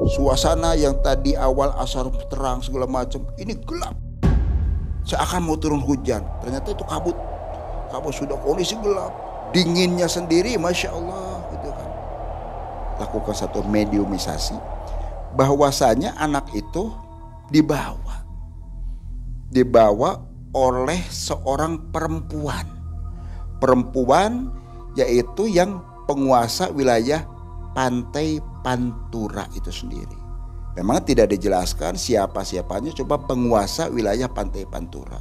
Suasana yang tadi awal asar terang segala macam, ini gelap. Seakan mau turun hujan, ternyata itu kabut. Kabut sudah kondisi gelap, dinginnya sendiri, masya Allah, gitu kan. Lakukan satu mediumisasi, bahwasanya anak itu dibawa oleh seorang perempuan yaitu yang penguasa wilayah Pantai Pantura itu sendiri. Memang tidak dijelaskan siapa-siapanya, coba penguasa wilayah Pantai Pantura.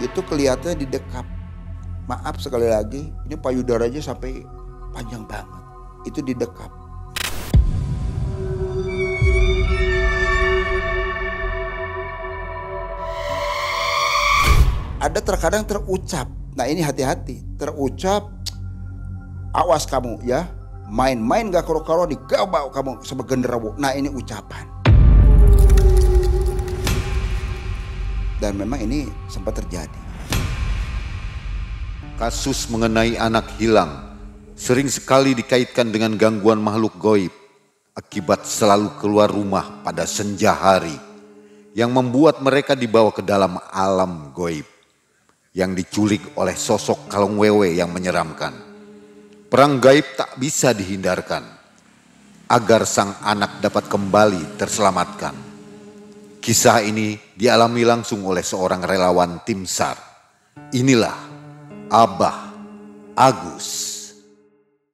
Itu kelihatannya didekap. Maaf sekali lagi, ini payudaranya sampai panjang banget. Itu didekap. Ada terkadang terucap. Nah ini hati-hati, terucap, awas kamu ya, main-main gak karo-karo digabau kamu sebagai genderuwo. Nah ini ucapan. Dan memang ini sempat terjadi. Kasus mengenai anak hilang sering sekali dikaitkan dengan gangguan makhluk goib akibat selalu keluar rumah pada senja hari yang membuat mereka dibawa ke dalam alam goib yang diculik oleh sosok kalong wewe yang menyeramkan. Perang gaib tak bisa dihindarkan agar sang anak dapat kembali terselamatkan. Kisah ini dialami langsung oleh seorang relawan tim SAR. Inilah Abah Agus.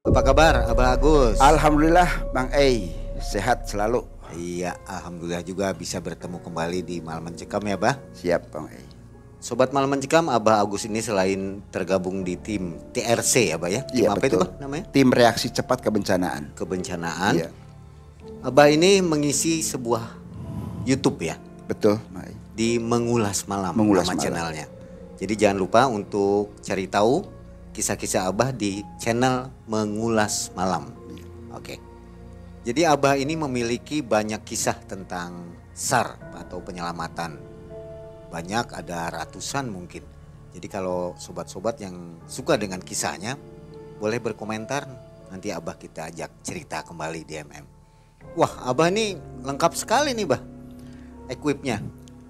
Apa kabar Abah Agus? Alhamdulillah Bang Ei, sehat selalu. Iya, alhamdulillah juga bisa bertemu kembali di Malam Mencekam ya Bah. Siap Bang Ei. Sobat Malam Mencekam, Abah Agus ini selain tergabung di tim TRC ya Bah ya. Tim Iya, apa betul. itu Bah namanya? Tim Reaksi Cepat Kebencanaan. Kebencanaan. Iya. Abah ini mengisi sebuah YouTube ya. Betul Bang Ei. Di Mengulas Malam, Mengulas nama Malam. channelnya. Jadi jangan lupa untuk cari tahu kisah-kisah Abah di channel Mengulas Malam. Oke. Jadi Abah ini memiliki banyak kisah tentang SAR atau penyelamatan. Banyak, ada ratusan mungkin. Jadi kalau sobat-sobat yang suka dengan kisahnya boleh berkomentar, nanti Abah kita ajak cerita kembali di MM. Wah, Abah ini lengkap sekali nih Bah. Equipnya.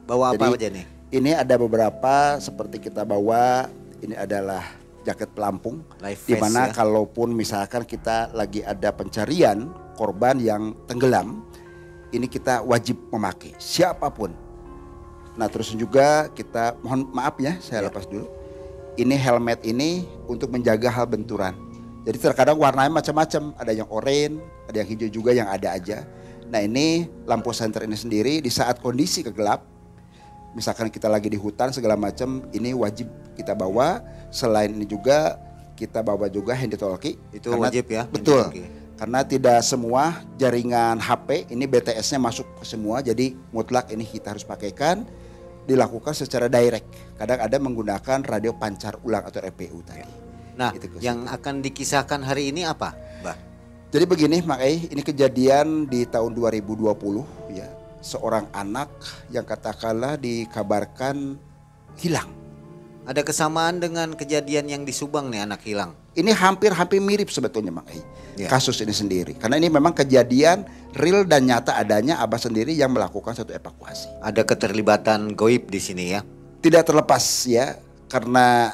Bawa apa aja nih? Ini ada beberapa seperti kita bawa, ini adalah jaket pelampung, Life di vest mana ya. kalaupun misalkan kita lagi ada pencarian korban yang tenggelam, ini kita wajib memakai siapapun. Nah terus juga kita mohon maaf ya, saya lepas dulu. Ini helmet ini untuk menjaga hal benturan. Jadi terkadang warnanya macam-macam, ada yang oranye, ada yang hijau juga, yang ada aja. Nah ini lampu senter ini sendiri di saat kondisi kegelap, misalkan kita lagi di hutan segala macam, ini wajib kita bawa. Selain ini juga kita bawa juga handy talkie. Itu wajib ya? Betul. Handy talkie. Karena tidak semua jaringan HP ini BTS-nya masuk ke semua, jadi mutlak ini kita harus pakaikan. Dilakukan secara direct. Kadang ada menggunakan radio pancar ulang atau RPU tadi. Nah, Itu yang akan dikisahkan hari ini apa, Mbak? Jadi begini Mak Ei, ini kejadian di tahun 2020 ya. Seorang anak yang katakanlah dikabarkan hilang. Ada kesamaan dengan kejadian yang di Subang nih, anak hilang. Ini hampir mirip sebetulnya Mak Ei. Ya. Kasus ini sendiri. Karena ini memang kejadian real dan nyata adanya, Abah sendiri yang melakukan satu evakuasi. Ada keterlibatan goib di sini ya. Tidak terlepas ya, karena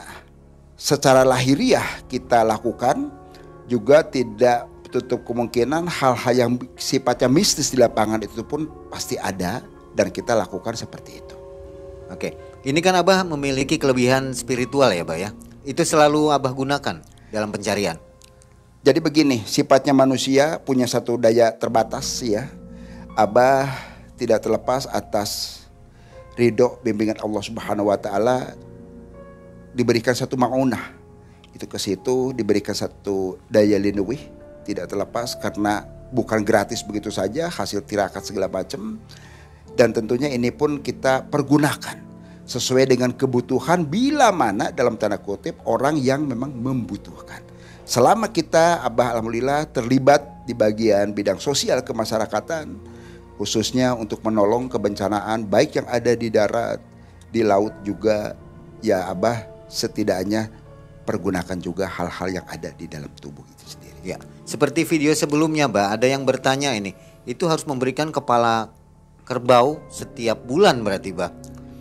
secara lahiriah kita lakukan, juga tidak tutup kemungkinan hal-hal yang sifatnya mistis di lapangan itu pun pasti ada, dan kita lakukan seperti itu. Oke, ini kan Abah memiliki kelebihan spiritual ya, Mbak ya. Itu selalu Abah gunakan dalam pencarian. Jadi begini, sifatnya manusia punya satu daya terbatas ya. Abah tidak terlepas atas ridho bimbingan Allah Subhanahu wa taala, diberikan satu maunah. Itu ke situ diberikan satu daya lindungi, tidak terlepas karena bukan gratis begitu saja, hasil tirakat segala macam. Dan tentunya ini pun kita pergunakan sesuai dengan kebutuhan bila mana dalam tanda kutip orang yang memang membutuhkan. Selama kita Abah alhamdulillah terlibat di bagian bidang sosial kemasyarakatan, khususnya untuk menolong kebencanaan baik yang ada di darat, di laut juga, ya Abah setidaknya pergunakan juga hal-hal yang ada di dalam tubuh itu sendiri. Ya, seperti video sebelumnya, Mbak, ada yang bertanya ini, itu harus memberikan kepala kerbau setiap bulan berarti Bah.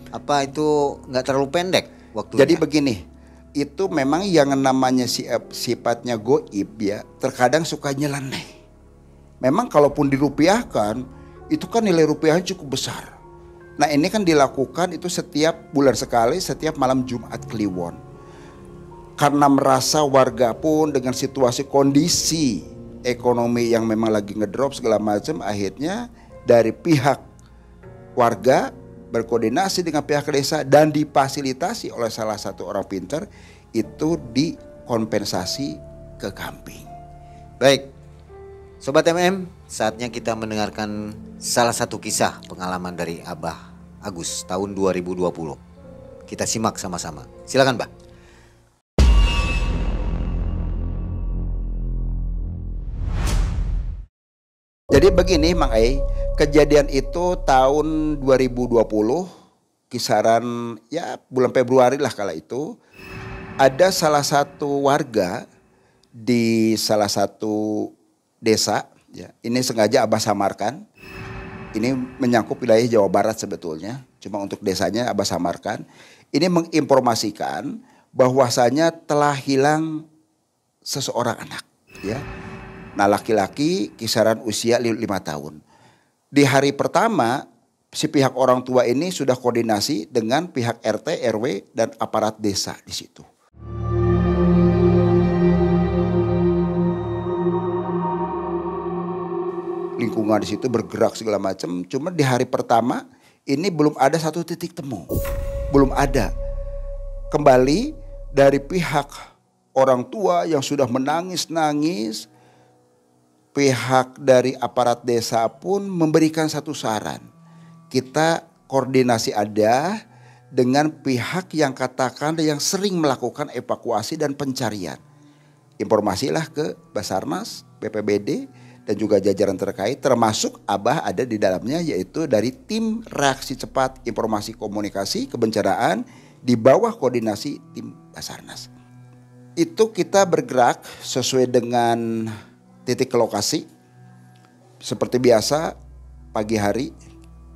Apa itu nggak terlalu pendek waktunya? Jadi begini, itu memang yang namanya sifatnya goib ya, terkadang suka nyeleneh. Memang kalaupun dirupiahkan, itu kan nilai rupiahnya cukup besar. Nah ini kan dilakukan itu setiap bulan sekali, setiap malam Jumat Kliwon. Karena merasa warga pun dengan situasi kondisi ekonomi yang memang lagi ngedrop segala macam, akhirnya dari pihak warga berkoordinasi dengan pihak desa dan difasilitasi oleh salah satu orang pintar itu dikompensasi ke kambing. Baik, Sobat MM, saatnya kita mendengarkan salah satu kisah pengalaman dari Abah Agus tahun 2020. Kita simak sama-sama. Silakan Bah. Jadi begini Mang Ai, kejadian itu tahun 2020 kisaran ya bulan Februari lah kala itu. Ada salah satu warga di salah satu desa ya. Ini sengaja Abah samarkan. Ini menyangkut wilayah Jawa Barat sebetulnya. Cuma untuk desanya Abah samarkan. Ini menginformasikan bahwasanya telah hilang seseorang anak ya. Nah laki-laki kisaran usia 5 tahun. Di hari pertama si pihak orang tua ini sudah koordinasi dengan pihak RT, RW dan aparat desa di situ. Lingkungan di situ bergerak segala macam. Cuma di hari pertama ini belum ada satu titik temu. Belum ada. Kembali dari pihak orang tua yang sudah menangis-nangis. Pihak dari aparat desa pun memberikan satu saran. Kita koordinasi ada dengan pihak yang katakan yang sering melakukan evakuasi dan pencarian. Informasilah ke Basarnas, BPBD dan juga jajaran terkait termasuk Abah ada di dalamnya yaitu dari tim reaksi cepat informasi komunikasi kebencanaan di bawah koordinasi tim Basarnas. Itu kita bergerak sesuai dengan titik ke lokasi. Seperti biasa pagi hari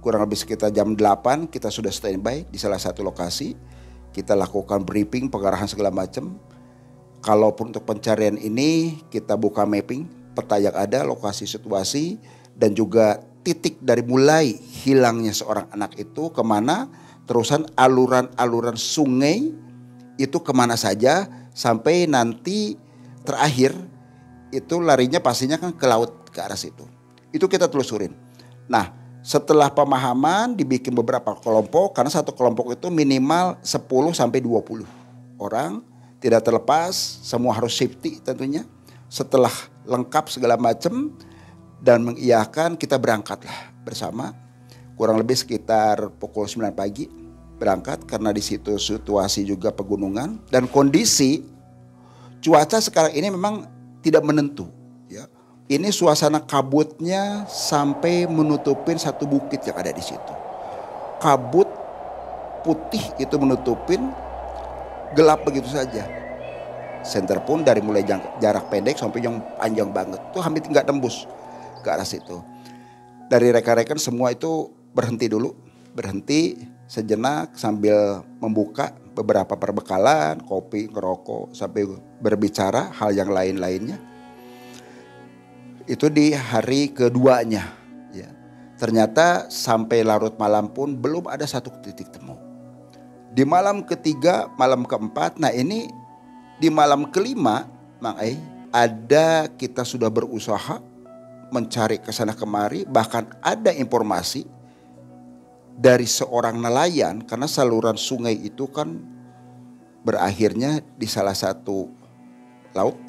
kurang lebih sekitar jam 8 kita sudah standby di salah satu lokasi. Kita lakukan briefing, pengarahan segala macam. Kalaupun untuk pencarian ini kita buka mapping, peta yang ada, lokasi situasi dan juga titik dari mulai hilangnya seorang anak itu kemana, terusan aluran-aluran sungai itu kemana saja sampai nanti terakhir itu larinya pastinya kan ke laut ke arah situ. Itu kita telusurin. Nah setelah pemahaman dibikin beberapa kelompok karena satu kelompok itu minimal 10 sampai 20 orang. Tidak terlepas semua harus safety tentunya. Setelah lengkap segala macam dan mengiyakan kita berangkatlah bersama. Kurang lebih sekitar pukul 9 pagi berangkat karena di situ situasi juga pegunungan dan kondisi cuaca sekarang ini memang tidak menentu ya. Ini suasana kabutnya sampai menutupin satu bukit yang ada di situ. Kabut putih itu menutupin, gelap begitu saja. Senter pun dari mulai jarak pendek sampai yang panjang banget tuh hampir nggak tembus ke arah situ. Dari rekan-rekan semua itu berhenti dulu, berhenti sejenak sambil membuka beberapa perbekalan, kopi, ngerokok, sampai berbicara hal yang lain-lainnya. Itu di hari keduanya ya. Ternyata sampai larut malam pun belum ada satu titik temu. Di malam ketiga, malam keempat, nah ini di malam kelima Mang Ai, ada kita sudah berusaha mencari kesana kemari, bahkan ada informasi dari seorang nelayan karena saluran sungai itu kan berakhirnya di salah satu laut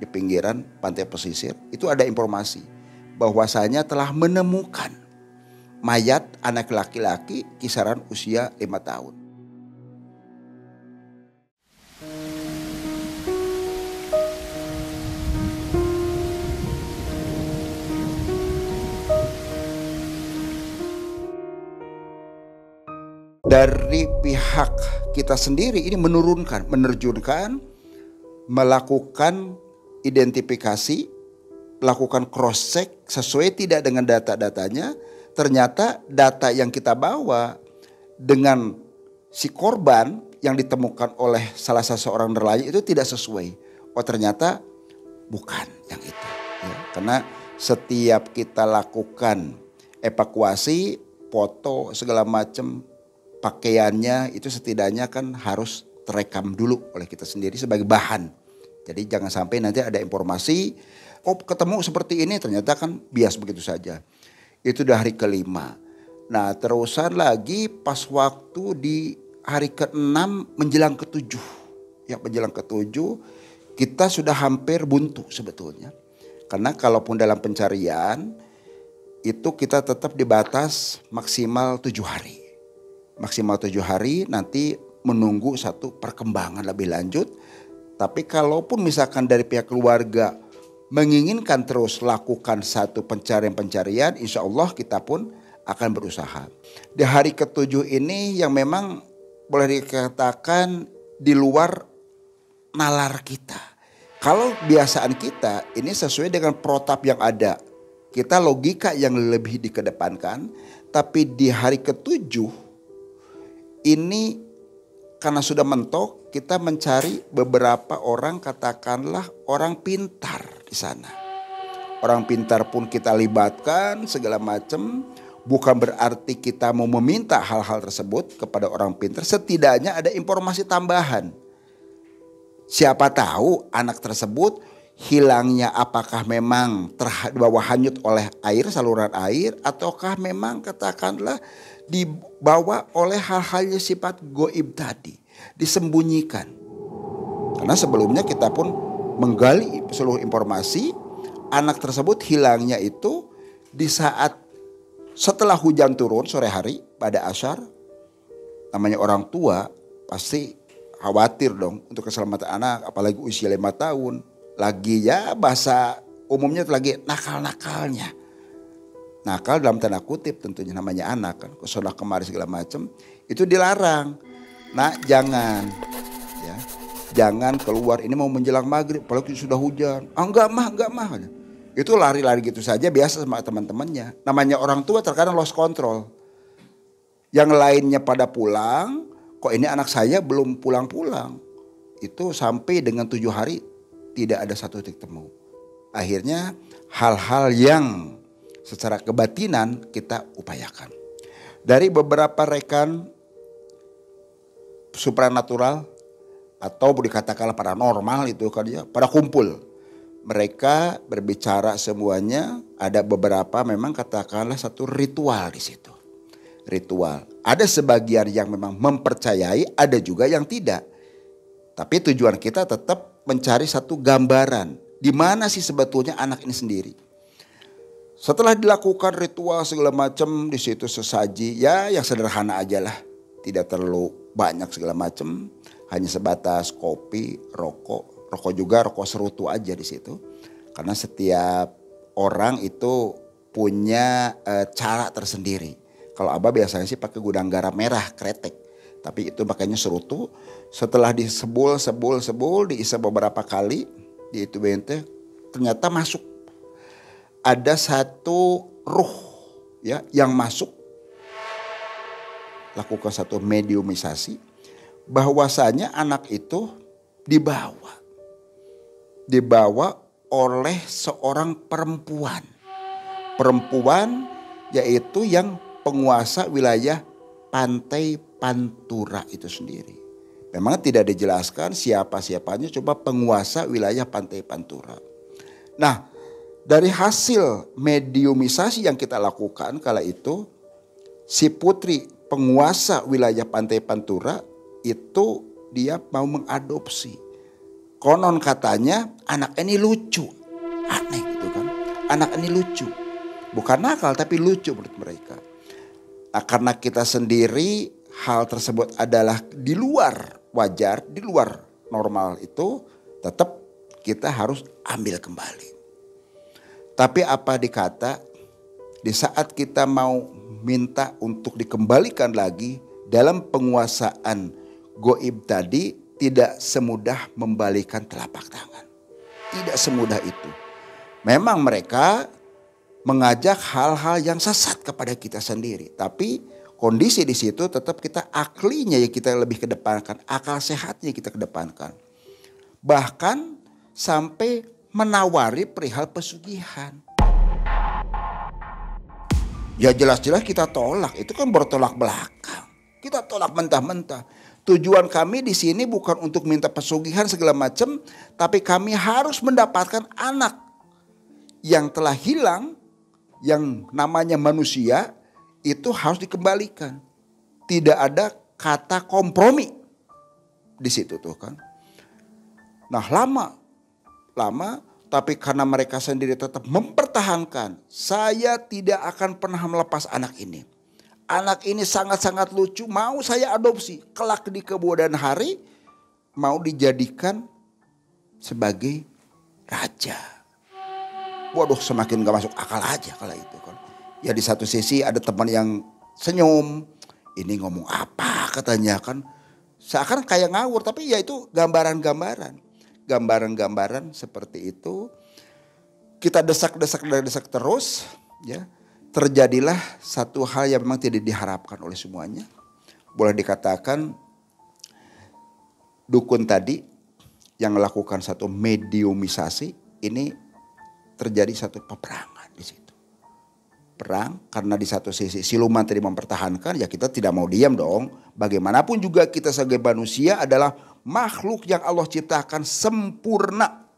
di pinggiran pantai pesisir. Itu ada informasi bahwasanya telah menemukan mayat anak laki-laki kisaran usia 5 tahun. Dari pihak kita sendiri ini menerjunkan, melakukan identifikasi lakukan cross check sesuai tidak dengan data-datanya, ternyata data yang kita bawa dengan si korban yang ditemukan oleh salah seorang nelayan itu tidak sesuai. Oh ternyata bukan yang itu. Ya, karena setiap kita lakukan evakuasi, foto segala macam, pakaiannya itu setidaknya kan harus terekam dulu oleh kita sendiri sebagai bahan. Jadi jangan sampai nanti ada informasi, oh ketemu seperti ini ternyata kan bias begitu saja. Itu udah hari kelima. Nah terusan lagi pas waktu di hari ke-6 menjelang ke-7. Ya menjelang ke-7 kita sudah hampir buntu sebetulnya. Karena kalaupun dalam pencarian itu kita tetap di batas maksimal 7 hari. Maksimal 7 hari nanti menunggu satu perkembangan lebih lanjut. Tapi kalaupun misalkan dari pihak keluarga menginginkan terus lakukan satu pencarian-pencarian, insya Allah kita pun akan berusaha. Di hari ke-7 ini yang memang boleh dikatakan di luar nalar kita. Kalau kebiasaan kita ini sesuai dengan protap yang ada. Kita logika yang lebih dikedepankan. Tapi di hari ke-7 ini karena sudah mentok, kita mencari beberapa orang, katakanlah orang pintar di sana. Orang pintar pun kita libatkan segala macam. Bukan berarti kita mau meminta hal-hal tersebut kepada orang pintar. Setidaknya ada informasi tambahan. Siapa tahu anak tersebut hilangnya apakah memang dibawa hanyut oleh air, saluran air. Ataukah memang katakanlah dibawa oleh hal-hal yang sifat goib tadi, disembunyikan. Karena sebelumnya kita pun menggali seluruh informasi, anak tersebut hilangnya itu di saat setelah hujan turun sore hari pada asyar. Namanya orang tua pasti khawatir dong untuk keselamatan anak, apalagi usia 5 tahun. Lagi ya bahasa umumnya lagi nakal-nakalnya. Nakal dalam tanda kutip tentunya, namanya anak kan, kesana kemari segala macam, itu dilarang. Nah jangan ya, jangan keluar, ini mau menjelang maghrib apalagi sudah hujan. Enggak mah. Itu lari-lari gitu saja biasa sama teman-temannya. Namanya orang tua terkadang lost control. Yang lainnya pada pulang, kok ini anak saya belum pulang-pulang. Itu sampai dengan 7 hari tidak ada satu titik temu. Akhirnya hal-hal yang secara kebatinan kita upayakan. Dari beberapa rekan supranatural atau dikatakanlah paranormal itu kan ya, pada kumpul. Mereka berbicara semuanya, ada beberapa memang katakanlah satu ritual di situ. Ritual. Ada sebagian yang memang mempercayai, ada juga yang tidak. Tapi tujuan kita tetap mencari satu gambaran. Di mana sih sebetulnya anak ini sendiri. Setelah dilakukan ritual segala macam, di situ sesaji ya yang sederhana aja lah, tidak terlalu banyak segala macam, hanya sebatas kopi, rokok juga rokok serutu aja di situ. Karena setiap orang itu punya cara tersendiri. Kalau Abah biasanya sih pakai gudang garam merah kretek, tapi itu pakainya serutu. Setelah disebul, diisi beberapa kali, di itu bente ternyata masuk. Ada satu ruh ya yang masuk, lakukan satu mediumisasi, bahwasanya anak itu dibawa oleh seorang perempuan yaitu yang penguasa wilayah Pantai Pantura itu sendiri. Memang tidak dijelaskan siapa-siapanya, coba penguasa wilayah Pantai Pantura. Nah, dari hasil mediumisasi yang kita lakukan kala itu, si putri penguasa wilayah Pantai Pantura itu dia mau mengadopsi. Konon katanya anak ini lucu, aneh gitu kan. Anak ini lucu, bukan nakal tapi lucu menurut mereka. Nah, karena kita sendiri hal tersebut adalah di luar wajar, di luar normal itu, tetap kita harus ambil kembali. Tapi apa dikata, di saat kita mau minta untuk dikembalikan lagi dalam penguasaan goib tadi, tidak semudah membalikan telapak tangan. Tidak semudah itu. Memang mereka mengajak hal-hal yang sesat kepada kita sendiri. Tapi kondisi di situ tetap kita aklinya ya kita lebih kedepankan. Akal sehatnya kita kedepankan. Bahkan sampai menawari perihal pesugihan. Ya jelas-jelas kita tolak. Itu kan bertolak belakang. Kita tolak mentah-mentah. Tujuan kami di sini bukan untuk minta pesugihan segala macam. Tapi kami harus mendapatkan anak yang telah hilang. Yang namanya manusia itu harus dikembalikan. Tidak ada kata kompromi di situ tuh kan. Nah lama tapi karena mereka sendiri tetap mempertahankan, saya tidak akan pernah melepas anak ini. Anak ini sangat-sangat lucu, mau saya adopsi. Kelak di kemudian hari mau dijadikan sebagai raja. Waduh, semakin gak masuk akal aja kalau itu kan. Ya di satu sisi ada teman yang senyum. Ini ngomong apa katanya kan. Seakan kayak ngawur tapi ya itu gambaran-gambaran. Gambaran-gambaran seperti itu. Kita desak terus ya. Terjadilah satu hal yang memang tidak diharapkan oleh semuanya. Boleh dikatakan dukun tadi yang melakukan satu mediumisasi ini terjadi satu peperangan di situ. Perang karena di satu sisi siluman tadi mempertahankan, ya kita tidak mau diam dong. Bagaimanapun juga kita sebagai manusia adalah makhluk yang Allah ciptakan sempurna.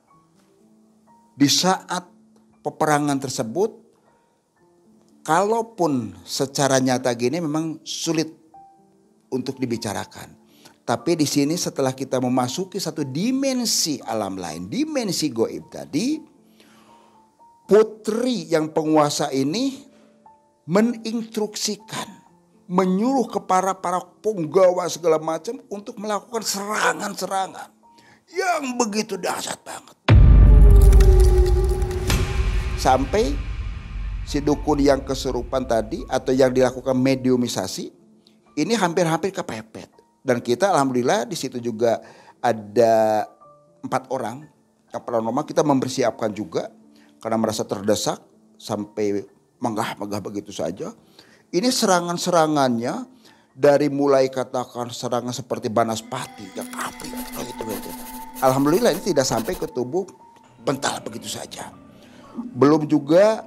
Di saat peperangan tersebut, kalaupun secara nyata gini memang sulit untuk dibicarakan. Tapi di sini setelah kita memasuki satu dimensi alam lain, dimensi goib tadi, putri yang penguasa ini meninstruksikan, menyuruh kepada para penggawa segala macam untuk melakukan serangan-serangan yang begitu dahsyat banget. Sampai si dukun yang kesurupan tadi atau yang dilakukan mediumisasi ini hampir-hampir kepepet. Dan kita alhamdulillah di situ juga ada 4 orang yang paranormal, kita mempersiapkan juga. Karena merasa terdesak sampai menggah-megah begitu saja. Ini serangan-serangannya dari mulai katakan serangan seperti banaspati yang api gitu. Alhamdulillah ini tidak sampai ke tubuh bental begitu saja. Belum juga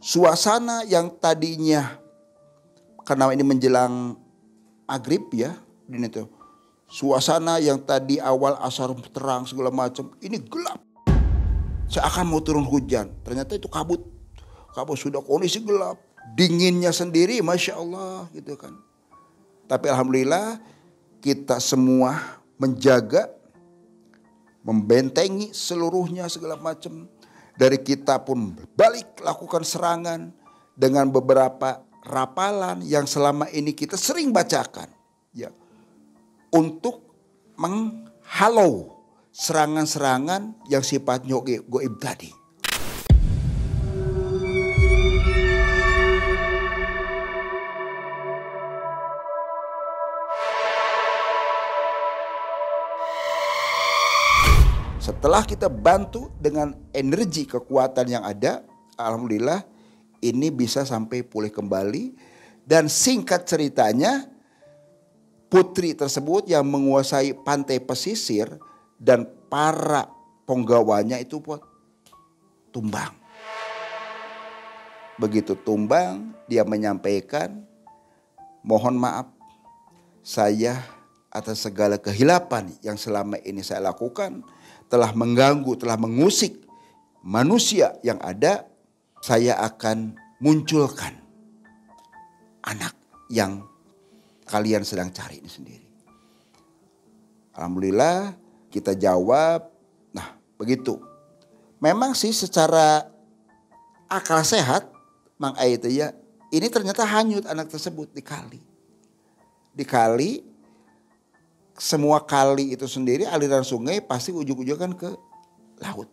suasana yang tadinya karena ini menjelang maghrib ya, ini tuh suasana yang tadi awal asar terang segala macam ini gelap. Seakan mau turun hujan, ternyata itu kabut sudah kondisi gelap, dinginnya sendiri, masya Allah gitu kan. Tapi alhamdulillah kita semua menjaga, membentengi seluruhnya segala macam. Dari kita pun balik lakukan serangan dengan beberapa rapalan yang selama ini kita sering bacakan, ya, untuk menghalau serangan-serangan yang sifatnya goib tadi. Setelah kita bantu dengan energi kekuatan yang ada, alhamdulillah ini bisa sampai pulih kembali. Dan singkat ceritanya, putri tersebut yang menguasai pantai pesisir dan para penggawanya itu buat tumbang. Begitu tumbang, dia menyampaikan, mohon maaf saya atas segala kehilapan yang selama ini saya lakukan, telah mengganggu, telah mengusik manusia yang ada. Saya akan munculkan anak yang kalian sedang cari ini sendiri. Alhamdulillah kita jawab, nah begitu. Memang sih secara akal sehat, Mang Ai itu ya, ini ternyata hanyut anak tersebut di kali. Di kali, semua kali itu sendiri aliran sungai pasti ujung-ujungnya kan ke laut.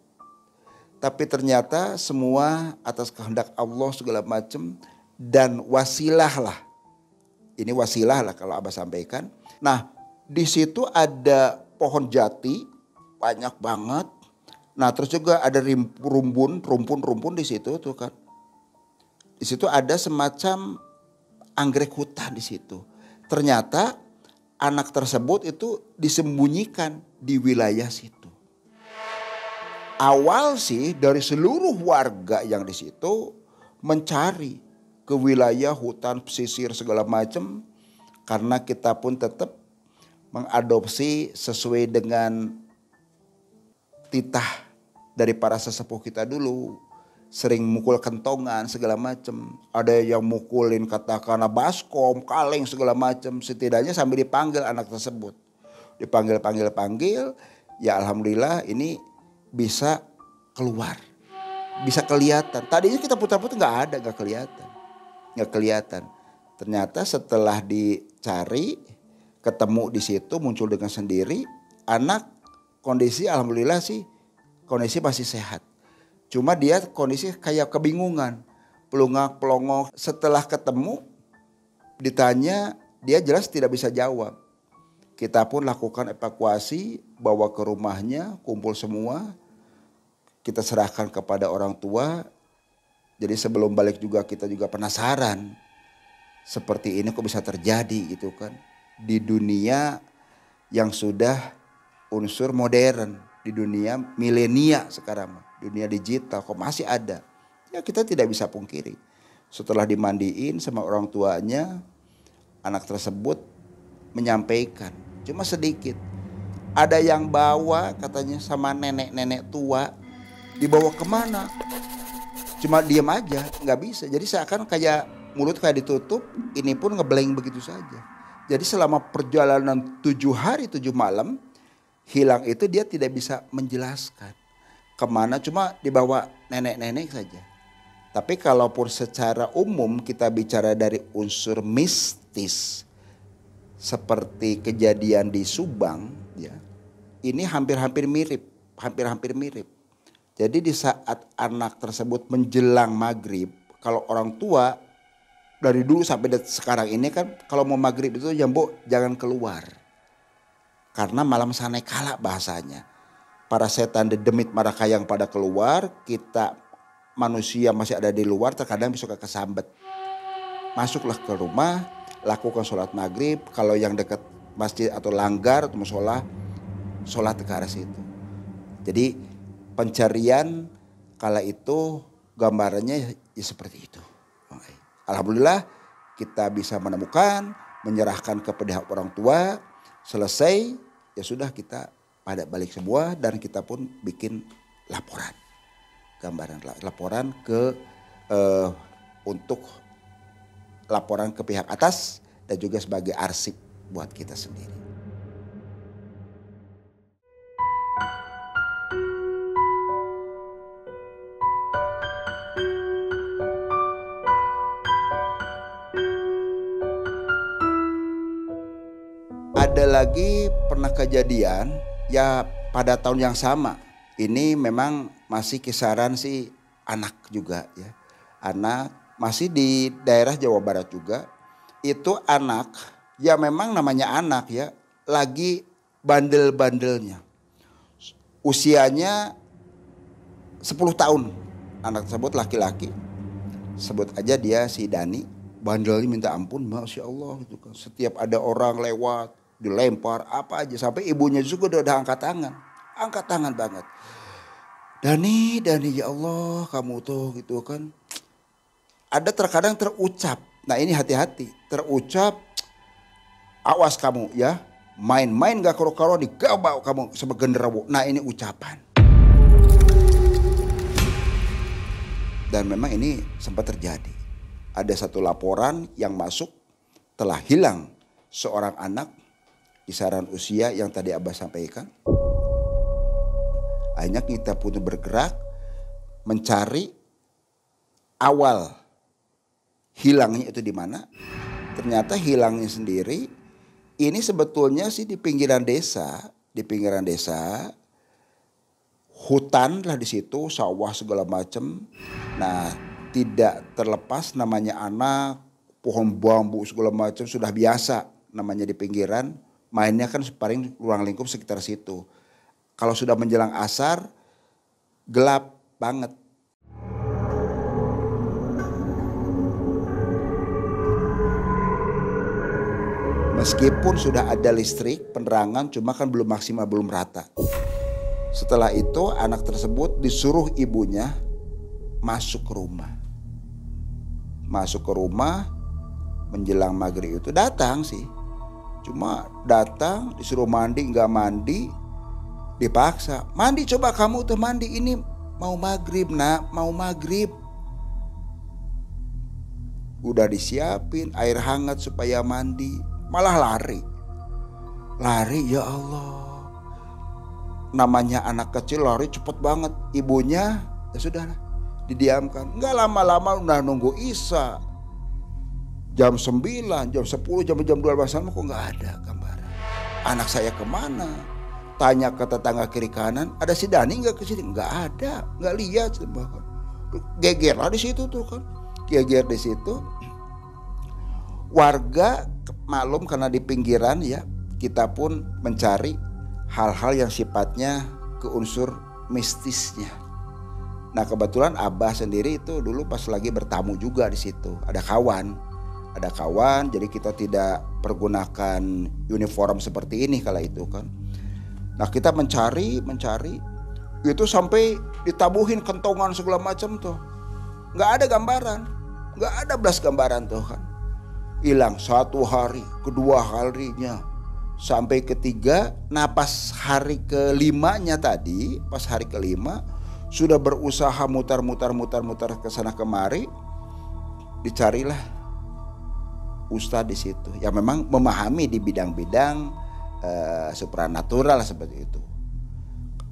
Tapi ternyata semua atas kehendak Allah segala macam dan wasilah lah. Ini wasilah lah kalau Abah sampaikan. Nah di situ ada pohon jati banyak banget. Nah terus juga ada rumpun di situ tuh kan. Di situ ada semacam anggrek hutan di situ. Ternyata anak tersebut itu disembunyikan di wilayah situ. Awal sih dari seluruh warga yang di situ mencari ke wilayah hutan pesisir segala macam, karena kita pun tetap mengadopsi sesuai dengan titah dari para sesepuh kita dulu. Sering mukul kentongan segala macam. Ada yang mukulin katakanlah baskom, kaleng segala macam. Setidaknya sambil dipanggil anak tersebut. Dipanggil, ya alhamdulillah ini bisa keluar. Bisa kelihatan. Tadinya kita putar-putar nggak kelihatan. Ternyata setelah dicari, ketemu di situ, muncul dengan sendiri. Anak kondisi alhamdulillah sih kondisi masih sehat. Cuma dia kondisi kayak kebingungan, pelongok. Setelah ketemu ditanya, dia jelas tidak bisa jawab. Kita pun lakukan evakuasi, bawa ke rumahnya, kumpul semua. Kita serahkan kepada orang tua. Jadi sebelum balik juga kita juga penasaran. Seperti ini kok bisa terjadi gitu kan. Di dunia yang sudah unsur modern. Di dunia milenia sekarang. Dunia digital kok masih ada. Ya kita tidak bisa pungkiri. Setelah dimandiin sama orang tuanya. Anak tersebut menyampaikan. Cuma sedikit. Ada yang bawa katanya sama nenek-nenek tua. Dibawa kemana? Cuma diam aja. Gak bisa. Jadi seakan kayak mulut kayak ditutup. Ini pun ngeblank begitu saja. Jadi selama perjalanan 7 hari 7 malam. Hilang itu dia tidak bisa menjelaskan. Kemana cuma dibawa nenek-nenek saja. Tapi kalaupun secara umum kita bicara dari unsur mistis. Seperti kejadian di Subang. Ya, ini hampir-hampir mirip. Jadi di saat anak tersebut menjelang maghrib. Kalau orang tua dari dulu sampai sekarang ini kan. Kalau mau maghrib itu jangan keluar. Karena malam sanai kala bahasanya. Para setan demit maraka yang pada keluar. Kita manusia masih ada di luar terkadang bisa kesambet. Masuklah ke rumah. Lakukan sholat maghrib. Kalau yang dekat masjid atau langgar atau musola. Sholat ke arah situ. Jadi pencarian kala itu gambarannya ya seperti itu. Alhamdulillah kita bisa menemukan. Menyerahkan kepada orang tua. Selesai. Ya sudah kita pada balik semua dan kita pun bikin laporan. Laporan ke untuk laporan ke pihak atas dan juga sebagai arsip buat kita sendiri. Ada lagi pernah kejadian ya pada tahun yang sama. Ini memang masih kisaran sih anak juga ya. Anak masih di daerah Jawa Barat juga. Itu anak ya memang namanya anak ya. Lagi bandel-bandelnya. Usianya 10 tahun. Anak tersebut laki-laki. Sebut aja dia si Dani. Bandelnya minta ampun, Masya Allah gitu kan. Setiap ada orang lewat dilempar apa aja sampai ibunya juga udah angkat tangan banget. Dani ya Allah kamu tuh gitu kan. Ada terkadang terucap. Nah ini hati-hati. Terucap awas kamu ya. Main-main gak karo-karo digabau kamu sama genderuwo. Nah ini ucapan. Dan memang ini sempat terjadi. Ada satu laporan yang masuk telah hilang seorang anak. Kisaran usia yang tadi Abah sampaikan. Akhirnya kita pun bergerak mencari awal hilangnya itu di mana. Ternyata hilangnya sendiri ini sebetulnya sih di pinggiran desa. Hutan lah di situ, sawah segala macam. Nah, tidak terlepas namanya anak, pohon bambu segala macam sudah biasa namanya di pinggiran. Mainnya kan paling ruang lingkup sekitar situ. Kalau sudah menjelang asar gelap banget. Meskipun sudah ada listrik, penerangan, cuma kan belum maksimal, belum rata. Setelah itu anak tersebut disuruh ibunya masuk ke rumah. Masuk ke rumah menjelang maghrib itu datang sih. Cuma datang disuruh mandi, nggak mandi, dipaksa. Mandi, coba kamu tuh mandi, ini mau maghrib nak, mau maghrib. Udah disiapin air hangat supaya mandi. Malah lari, ya Allah. Namanya anak kecil lari cepet banget. Ibunya ya sudah didiamkan. Nggak lama-lama udah nunggu Isya. Jam 9, jam 10, jam 12 kok nggak ada gambaran. Anak saya kemana? Tanya ke tetangga kiri kanan, ada si Dani nggak ke sini? Nggak ada, nggak lihat. Geger lah di situ tuh kan, geger di situ. Warga maklum karena di pinggiran ya, kita pun mencari hal-hal yang sifatnya ke unsur mistisnya. Nah kebetulan Abah sendiri itu dulu pas lagi bertamu juga di situ, ada kawan, jadi kita tidak pergunakan uniform seperti ini kala itu kan. Nah kita mencari itu sampai ditabuhin kentongan segala macam tuh, nggak ada gambaran, nggak ada belas gambaran tuh kan. Hilang 1 hari, kedua harinya, sampai ketiga. Nah pas hari kelimanya tadi, pas hari kelima sudah berusaha mutar ke sana kemari, dicarilah ustadz di situ yang memang memahami di bidang-bidang supranatural seperti itu.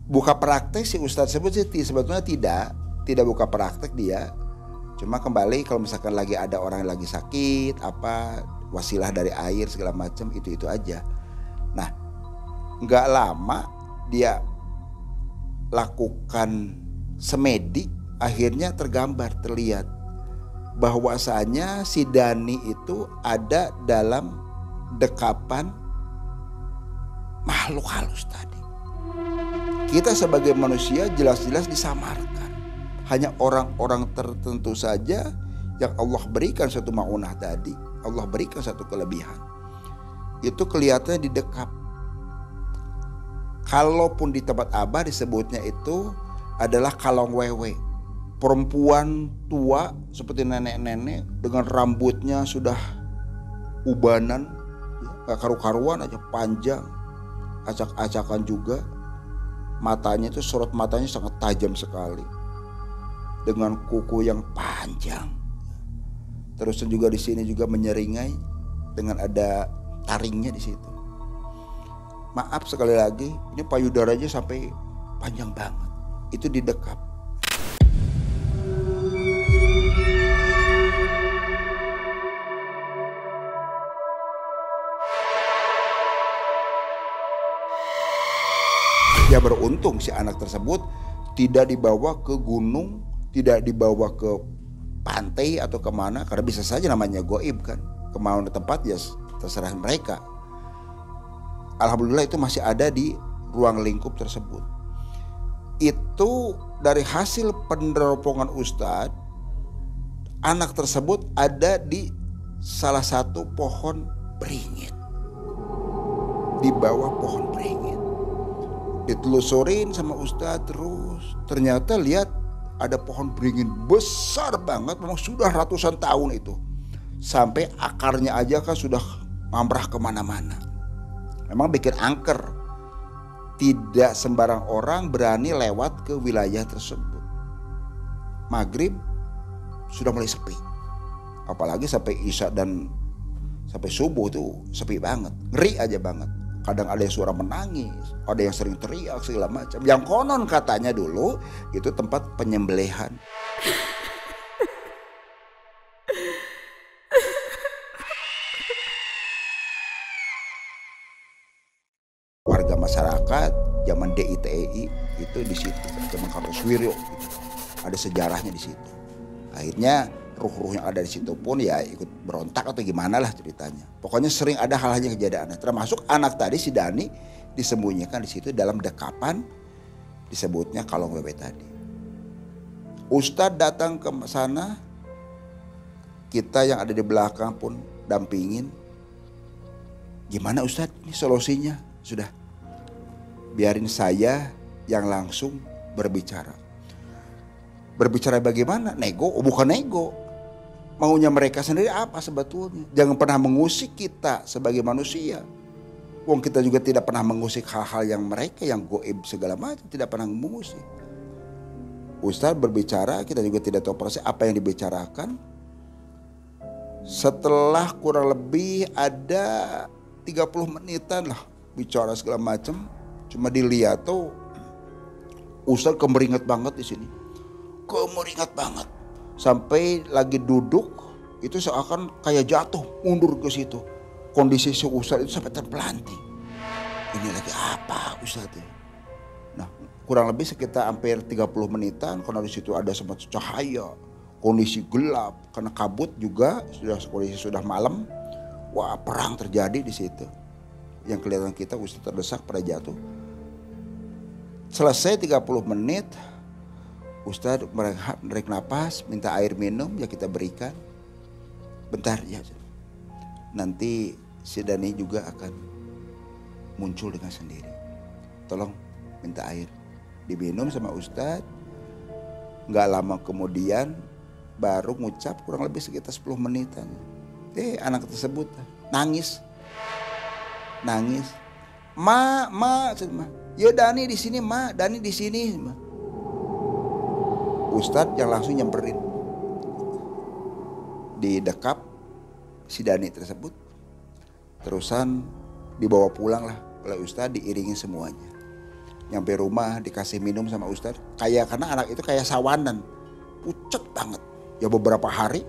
Buka praktek si ustadz tersebut sih sebetulnya tidak buka praktek dia. Cuma kembali kalau misalkan lagi ada orang yang lagi sakit, apa wasilah dari air segala macam, itu aja. Nah, nggak lama dia lakukan semedi, akhirnya terlihat bahwasanya si Dani itu ada dalam dekapan makhluk halus tadi. Kita sebagai manusia jelas-jelas disamarkan. Hanya orang-orang tertentu saja yang Allah berikan satu maunah tadi, Allah berikan satu kelebihan. Itu kelihatannya di dekap. Kalaupun di tempat Abah disebutnya itu adalah kalong wewe. Perempuan tua seperti nenek-nenek dengan rambutnya sudah ubanan, gak karu-karuan aja, panjang, acak-acakan juga. Matanya itu sorot matanya sangat tajam sekali. Dengan kuku yang panjang. Terus juga di sini juga menyeringai dengan ada taringnya di situ. Maaf sekali lagi, ini payudaranya sampai panjang banget. Itu didekap. Ya beruntung si anak tersebut tidak dibawa ke gunung, tidak dibawa ke pantai atau kemana, karena bisa saja namanya goib kan, kemauan tempat ya terserah mereka. Alhamdulillah itu masih ada di ruang lingkup tersebut. Itu dari hasil peneropongan Ustadz, anak tersebut ada di salah satu pohon beringin, di bawah pohon beringin. Ditelusurin sama Ustadz terus, ternyata lihat ada pohon beringin besar banget, memang sudah ratusan tahun itu. Sampai akarnya aja kan sudah mamrah kemana-mana. Memang bikin angker. Tidak sembarang orang berani lewat ke wilayah tersebut. Maghrib sudah mulai sepi. Apalagi sampai Isya dan sampai subuh tuh sepi banget. Ngeri aja banget. Kadang ada yang suara menangis, ada yang sering teriak segala macam. Yang konon katanya dulu itu tempat penyembelihan. Warga masyarakat zaman DITEI itu di situ, zaman Kartosuwiryo gitu. Ada sejarahnya di situ. Akhirnya ruh-ruh yang ada di situ pun ya ikut berontak atau gimana lah ceritanya. Pokoknya sering ada hal-hal yang kejadian. Termasuk anak tadi si Dani disembunyikan di situ dalam dekapan, disebutnya kalong wewe tadi. Ustadz datang ke sana, kita yang ada di belakang pun dampingin. Gimana Ustadz ini solusinya? Sudah, biarin saya yang langsung berbicara. Berbicara bagaimana? Nego? Oh, bukan nego. Maunya mereka sendiri apa sebetulnya? Jangan pernah mengusik kita sebagai manusia. Wong kita juga tidak pernah mengusik hal-hal yang mereka yang goib segala macam, tidak pernah mengusik. Ustadz berbicara, kita juga tidak tahu proses apa yang dibicarakan. Setelah kurang lebih ada 30 menitan lah bicara segala macam, cuma dilihat tuh Ustadz kemeringat banget di sini, kemeringat banget, sampai lagi duduk itu seakan kayak jatuh mundur ke situ. Kondisi si Ustadz itu sampai terpelanting. Ini lagi apa Ustadz? Nah, kurang lebih sekitar hampir 30 menitan karena di situ ada sempat cahaya, kondisi gelap karena kabut juga, kondisi sudah malam. Wah, perang terjadi di situ. Yang kelihatan kita Ustadz terdesak pada jatuh. Selesai 30 menit, Ustadz menarik napas, minta air minum, ya kita berikan. Bentar ya, nanti si Dani juga akan muncul dengan sendiri. Tolong minta air, diminum sama Ustadz. Gak lama kemudian baru ngucap kurang lebih sekitar 10 menitan. Anak tersebut nangis. Ma, yo Dani di sini, Ma, Dani di sini. Ustadz yang langsung nyamperin, didekap si Dani tersebut, terusan dibawa pulang lah oleh Ustadz, diiringi semuanya. Nyampe rumah dikasih minum sama Ustadz, kayak karena anak itu kayak sawanan, pucet banget. Ya beberapa hari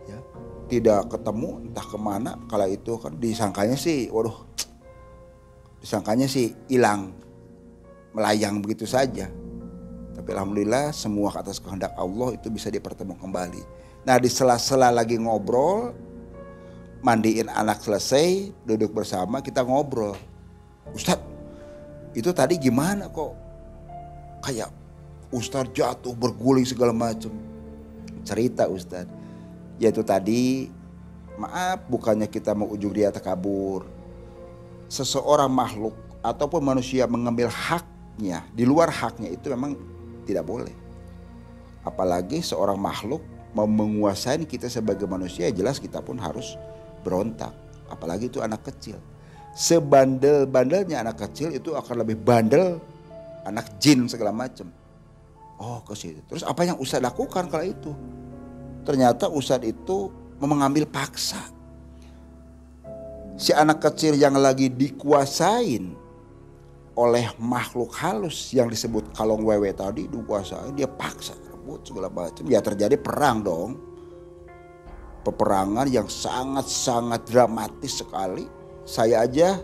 ya, tidak ketemu entah kemana. Kala itu kan disangkanya sih hilang, melayang begitu saja. Tapi alhamdulillah semua atas kehendak Allah itu bisa dipertemukan kembali. Nah, di sela-sela lagi ngobrol, mandiin anak selesai, duduk bersama kita ngobrol. Ustadz, itu tadi gimana kok kayak Ustadz jatuh berguling segala macam? Cerita Ustadz, yaitu tadi, maaf bukannya kita mau ujung dia takabur. Seseorang makhluk ataupun manusia mengambil haknya di luar haknya itu memang tidak boleh. Apalagi seorang makhluk mau menguasai kita sebagai manusia, jelas kita pun harus berontak. Apalagi itu anak kecil. Sebandel-bandelnya anak kecil itu akan lebih bandel anak jin segala macam. Oh, ke situ. Terus apa yang Ustadz lakukan kala itu? Ternyata Ustadz itu mengambil paksa. Si anak kecil yang lagi dikuasain oleh makhluk halus yang disebut kalong wewe tadi, dikuasain, dia paksa rebut segala macam. Ya terjadi perang dong. Peperangan yang sangat-sangat dramatis sekali. Saya aja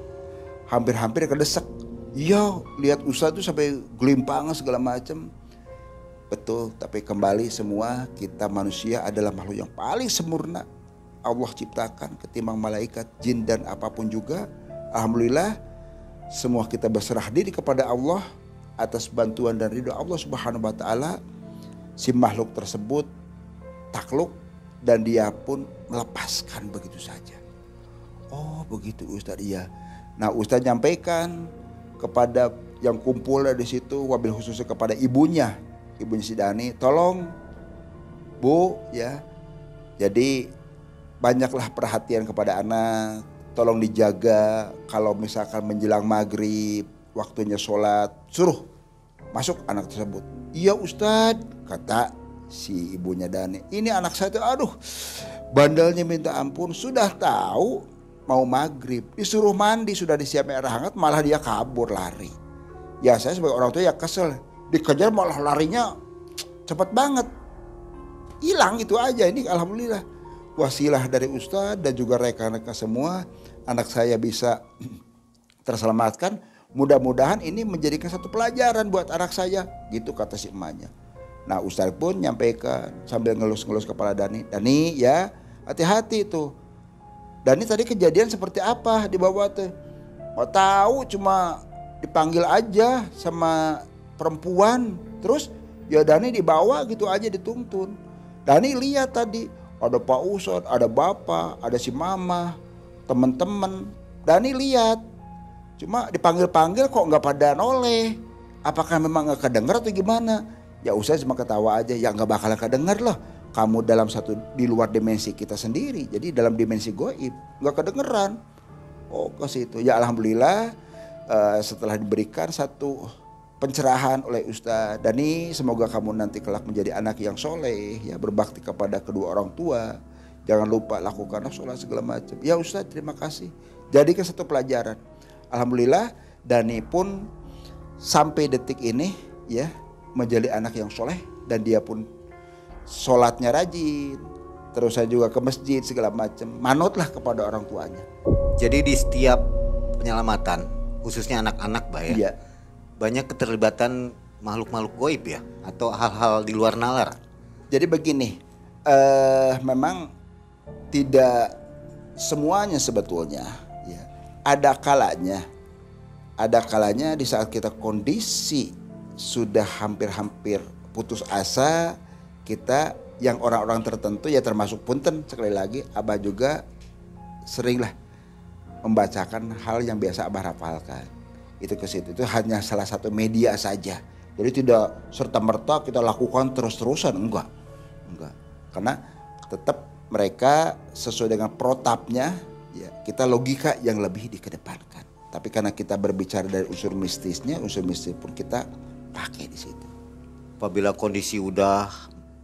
hampir-hampir kedesak. Iya, lihat Ustadz tuh sampai gelimpangan segala macam. Betul, tapi kembali semua kita manusia adalah makhluk yang paling sempurna Allah ciptakan ketimbang malaikat, jin dan apapun juga. Alhamdulillah semua kita berserah diri kepada Allah atas bantuan dan ridho Allah Subhanahu wa taala. Si makhluk tersebut takluk dan dia pun melepaskan begitu saja. Oh, begitu Ustadz, iya. Nah, Ustadz nyampaikan kepada yang kumpul di situ, wabil khususnya kepada ibunya si Dani, tolong Bu ya. Jadi banyaklah perhatian kepada anak, tolong dijaga. Kalau misalkan menjelang maghrib waktunya sholat, suruh masuk anak tersebut. Iya Ustadz, kata si ibunya Dani. Ini anak saya tuh aduh bandelnya minta ampun, sudah tahu mau maghrib disuruh mandi, sudah disiapin air hangat, malah dia kabur lari. Ya saya sebagai orang tua ya kesel, dikejar malah larinya cepat banget, hilang itu aja. Ini alhamdulillah wasilah dari Ustadz dan juga rekan-rekan semua, anak saya bisa terselamatkan. Mudah-mudahan ini menjadikan satu pelajaran buat anak saya, gitu kata si emaknya. Nah Ustadz pun nyampaikan sambil ngelus-ngelus kepala Dani, Dani ya hati-hati tuh. Dani tadi kejadian seperti apa di bawah tuh? Mau tahu, cuma dipanggil aja sama perempuan, terus Ya Dani dibawa gitu aja dituntun. Dani lihat tadi ada Pak Ustadz, ada Bapak, ada si Mama, teman-teman. Dani lihat. Cuma dipanggil-panggil kok nggak pada noleh. Apakah memang nggak kedenger atau gimana? Ya Ustadz cuma ketawa aja. Ya nggak bakalan kedenger lah. Kamu dalam di luar dimensi kita sendiri. Jadi dalam dimensi goib nggak kedengeran. Oh ke situ. Ya alhamdulillah setelah diberikan satu pencerahan oleh Ustadz Dani, semoga kamu nanti kelak menjadi anak yang soleh, ya berbakti kepada kedua orang tua, jangan lupa lakukan sholat segala macam. Ya Ustadz terima kasih, jadikan satu pelajaran. Alhamdulillah Dani pun sampai detik ini ya menjadi anak yang soleh dan dia pun sholatnya rajin, terus saya juga ke masjid segala macam, manutlah kepada orang tuanya. Jadi di setiap penyelamatan khususnya anak-anak Bah ya. Iya. Banyak keterlibatan makhluk-makhluk goib ya atau hal-hal di luar nalar. Jadi begini, memang tidak semuanya sebetulnya ya. Ada kalanya di saat kita kondisi sudah hampir-hampir putus asa, kita yang orang-orang tertentu ya termasuk punten sekali lagi Abah juga seringlah membacakan hal yang biasa Abah rapalkan. Itu ke situ, itu hanya salah satu media saja. Jadi tidak serta-merta kita lakukan terus-terusan, enggak. Karena tetap mereka sesuai dengan protapnya, ya kita logika yang lebih dikedepankan. Tapi karena kita berbicara dari unsur mistisnya, unsur mistis pun kita pakai di situ. Apabila kondisi udah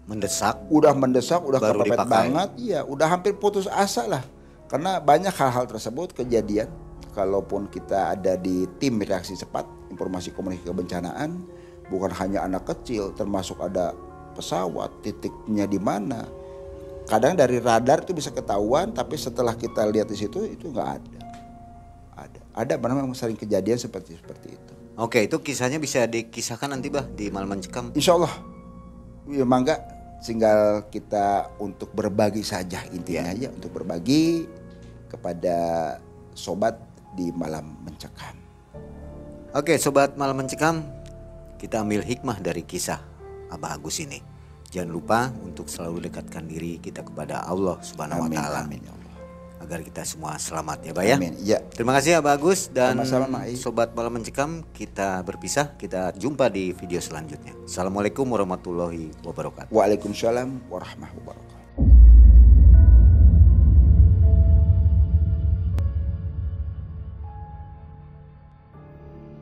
mendesak, udah baru kepepet dipakai. banget, iya, udah hampir putus asa lah. Karena banyak hal-hal tersebut kejadian. Kalaupun kita ada di tim reaksi cepat informasi komunikasi kebencanaan, bukan hanya anak kecil, termasuk ada pesawat, titiknya di mana. Kadang dari radar itu bisa ketahuan, tapi setelah kita lihat di situ itu nggak ada. Ada memang sering kejadian seperti itu. Oke, itu kisahnya bisa dikisahkan nanti Bah di Malam Mencekam. Insya Allah, ya mangga, tinggal kita untuk berbagi saja intinya aja, untuk berbagi kepada sobat di Malam Mencekam. Oke, sobat Malam Mencekam, kita ambil hikmah dari kisah Abah Agus ini. Jangan lupa untuk selalu dekatkan diri kita kepada Allah Subhanahu wa taala. Amin ya Allah. Agar kita semua selamat ya Bah ya. Amin. Ya. Terima kasih Abah Agus dan Sama-sama, Mai. sobat Malam Mencekam, kita berpisah, kita jumpa di video selanjutnya. Assalamualaikum warahmatullahi wabarakatuh. Waalaikumsalam warahmatullahi wabarakatuh.